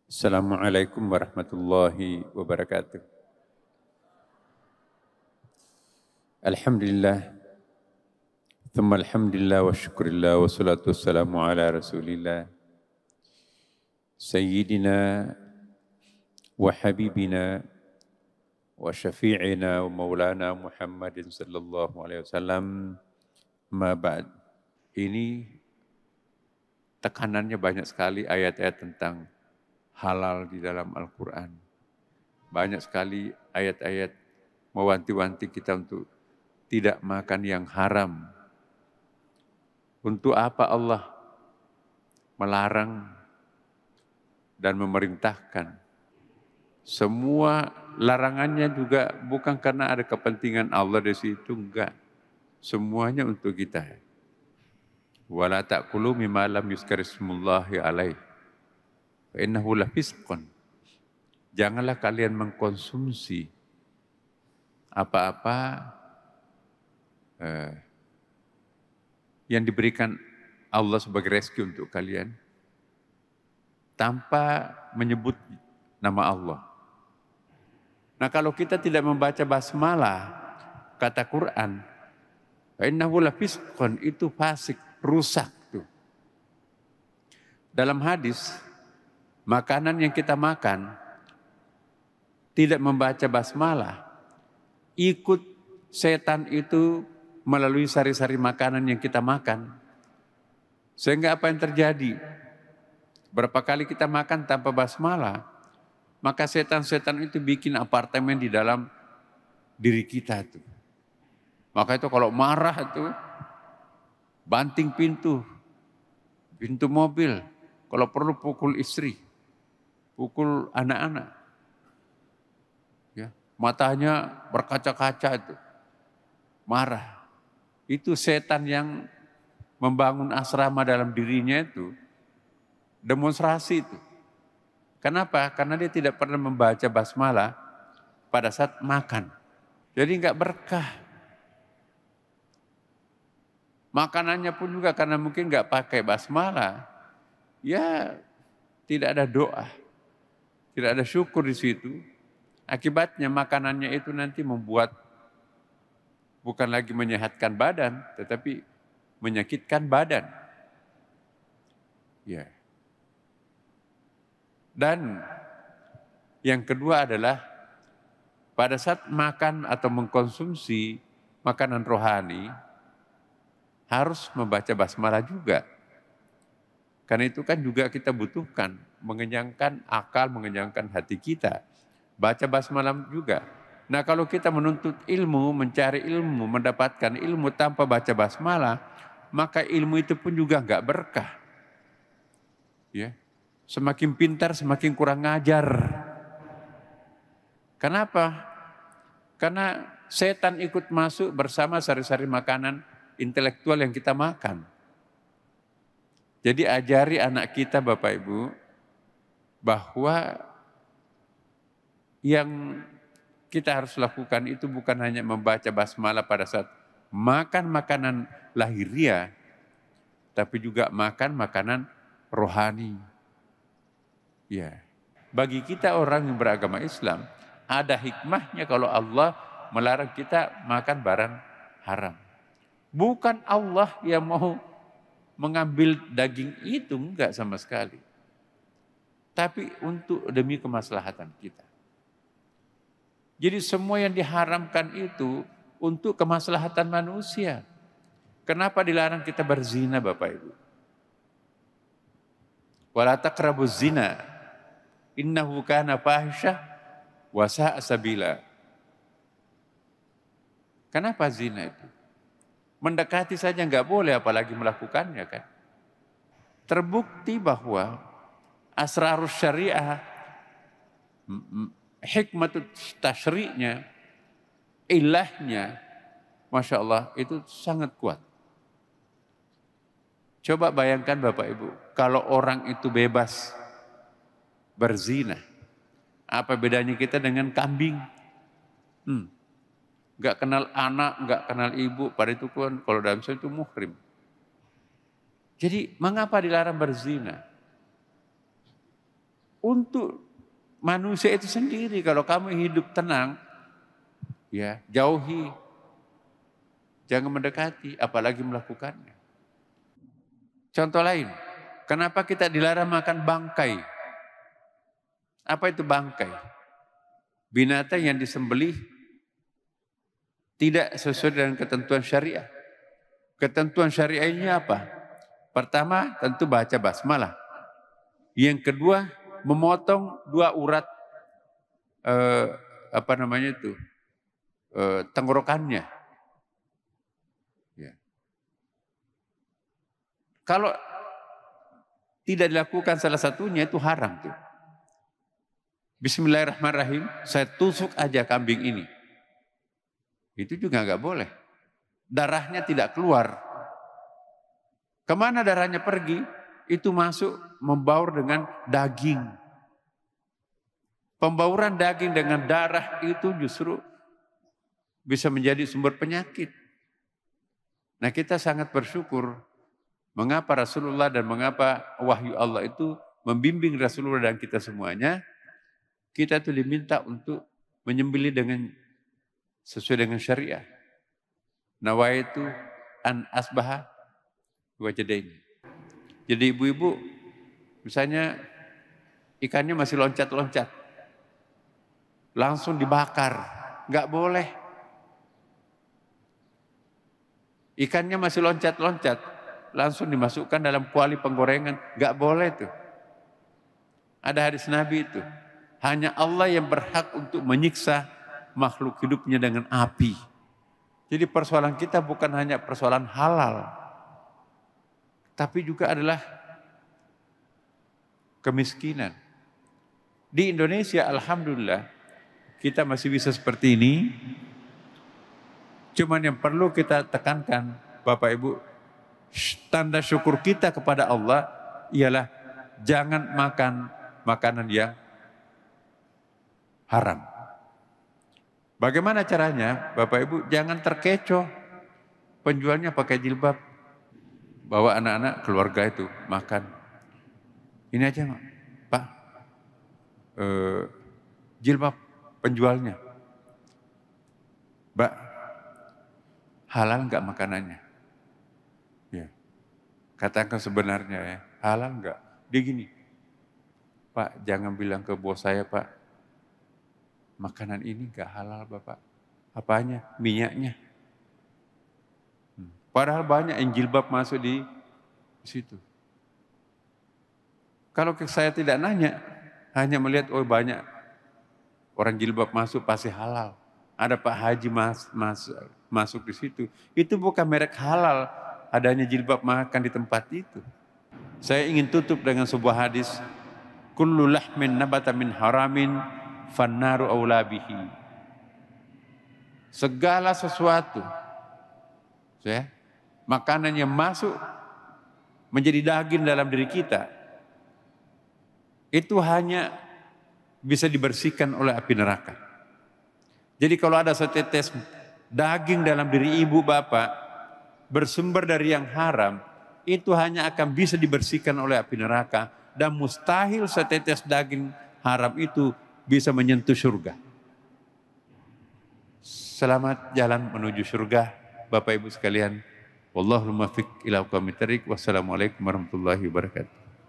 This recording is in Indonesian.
Assalamualaikum warahmatullahi wabarakatuh. Alhamdulillah, thumma alhamdulillah wa syukurillah wa salatu wassalamu ala rasulillah Sayyidina wa habibina wa syafi'ina wa maulana Muhammadin sallallahu alaihi wasallam. Ma ba'd. Ini tekanannya banyak sekali ayat-ayat tentang halal di dalam Al-Quran. Banyak sekali ayat-ayat mewanti-wanti kita untuk tidak makan yang haram. Untuk apa Allah melarang dan memerintahkan? Semua larangannya juga bukan karena ada kepentingan Allah di situ, enggak. Semuanya untuk kita. Wala ta'kulu mimma lam yuzkar ismullahi alaih. Fa innahu lafisqun. Janganlah kalian mengkonsumsi apa-apa yang diberikan Allah sebagai rezeki untuk kalian tanpa menyebut nama Allah. Nah, kalau kita tidak membaca basmalah, kata Quran, innahu lafisqun, itu fasik, rusak tuh. Dalam hadis, makanan yang kita makan tidak membaca basmalah, ikut setan itu melalui sari-sari makanan yang kita makan. Sehingga apa yang terjadi? Berapa kali kita makan tanpa basmalah, maka setan-setan itu bikin apartemen di dalam diri kita tuh. Maka itu kalau marah itu banting pintu mobil, kalau perlu pukul istri, pukul anak-anak. Ya, matanya berkaca-kaca itu, marah. Itu setan yang membangun asrama dalam dirinya itu, demonstrasi itu. Kenapa? Karena dia tidak pernah membaca basmalah pada saat makan. Jadi enggak berkah. Makanannya pun juga karena mungkin enggak pakai basmalah, ya tidak ada doa, tidak ada syukur di situ. Akibatnya makanannya itu nanti membuat bukan lagi menyehatkan badan, tetapi menyakitkan badan. Ya. Dan yang kedua adalah pada saat makan atau mengkonsumsi makanan rohani harus membaca basmalah juga. Karena itu kan juga kita butuhkan mengenyangkan akal, mengenyangkan hati kita. Baca basmalah juga. Nah, kalau kita menuntut ilmu, mencari ilmu, mendapatkan ilmu tanpa baca basmalah, maka ilmu itu pun juga enggak berkah. Ya. Semakin pintar, semakin kurang ngajar. Kenapa? Karena setan ikut masuk bersama sari-sari makanan intelektual yang kita makan. Jadi ajari anak kita, Bapak Ibu, bahwa yang kita harus lakukan itu bukan hanya membaca basmalah pada saat makan makanan lahiriah, tapi juga makan makanan rohani. Ya, bagi kita orang yang beragama Islam, ada hikmahnya kalau Allah melarang kita makan barang haram. Bukan Allah yang mau mengambil daging itu, enggak sama sekali. Tapi untuk demi kemaslahatan kita. Jadi semua yang diharamkan itu untuk kemaslahatan manusia. Kenapa dilarang kita berzina, Bapak Ibu? Wala taqrabuz zina, innahu kana fahisyah wa sa'a sabila. Kenapa zina itu? Mendekati saja enggak boleh, apalagi melakukannya kan. Terbukti bahwa asrarus syariah, hikmat tasyri'nya, ilahnya, Masya Allah, itu sangat kuat. Coba bayangkan Bapak Ibu, kalau orang itu bebas berzina, apa bedanya kita dengan kambing? Gak kenal anak, gak kenal ibu, pada itu kan kalau dalam Islam itu muhrim. Jadi mengapa dilarang berzina? untuk manusia itu sendiri. Kalau kamu hidup tenang, ya jauhi, jangan mendekati, apalagi melakukannya. Contoh lain, kenapa kita dilarang makan bangkai? Apa itu bangkai? Binatang yang disembelih tidak sesuai dengan ketentuan syariah. Ketentuan syariahnya apa? Pertama, tentu baca basmalah. Yang kedua, memotong 2 urat tenggorokannya. Ya. Kalau tidak dilakukan salah satunya itu haram tuh. Bismillahirrahmanirrahim, saya tusuk aja kambing ini. Itu juga nggak boleh. Darahnya tidak keluar. Kemana darahnya pergi? Itu masuk membaur dengan daging. Pembauran daging dengan darah itu justru bisa menjadi sumber penyakit. Nah, kita sangat bersyukur mengapa Rasulullah dan mengapa wahyu Allah itu membimbing Rasulullah dan kita semuanya. Kita itu diminta untuk menyembelih dengan sesuai dengan syariah. Nawaitu an asbaha wajadain. Jadi ibu-ibu, misalnya ikannya masih loncat-loncat, langsung dibakar, nggak boleh. Ikannya masih loncat-loncat, langsung dimasukkan dalam kuali penggorengan, nggak boleh tuh. Ada hadis Nabi itu, hanya Allah yang berhak untuk menyiksa makhluk hidupnya dengan api. Jadi persoalan kita bukan hanya persoalan halal, tapi juga adalah kemiskinan. Di Indonesia alhamdulillah kita masih bisa seperti ini. Cuman yang perlu kita tekankan Bapak Ibu, tanda syukur kita kepada Allah ialah jangan makan makanan yang haram. Bagaimana caranya? Bapak Ibu jangan terkecoh. Penjualnya pakai jilbab. Bawa anak-anak keluarga itu makan. Ini aja Pak, jilbab penjualnya. Mbak, halal enggak makanannya? Ya. Katakan sebenarnya ya, halal enggak? Dia gini, Pak jangan bilang ke bos saya Pak, makanan ini enggak halal Bapak. Apanya? Minyaknya. Padahal banyak yang jilbab masuk di situ. Kalau saya tidak nanya, hanya melihat oh banyak orang jilbab masuk pasti halal. Ada Pak Haji masuk di situ. Itu bukan merek halal, adanya jilbab makan di tempat itu. Saya ingin tutup dengan sebuah hadis. Kullu lahmin nabata min haramin fannaru aula bihi. Segala sesuatu makanan yang masuk menjadi daging dalam diri kita itu hanya bisa dibersihkan oleh api neraka. Jadi kalau ada setetes daging dalam diri ibu bapak bersumber dari yang haram, itu hanya akan bisa dibersihkan oleh api neraka dan mustahil setetes daging haram itu bisa menyentuh surga. Selamat jalan menuju surga Bapak Ibu sekalian. Wallahul muwaffiq ila aqwamit thariq. Wassalamualaikum warahmatullahi wabarakatuh.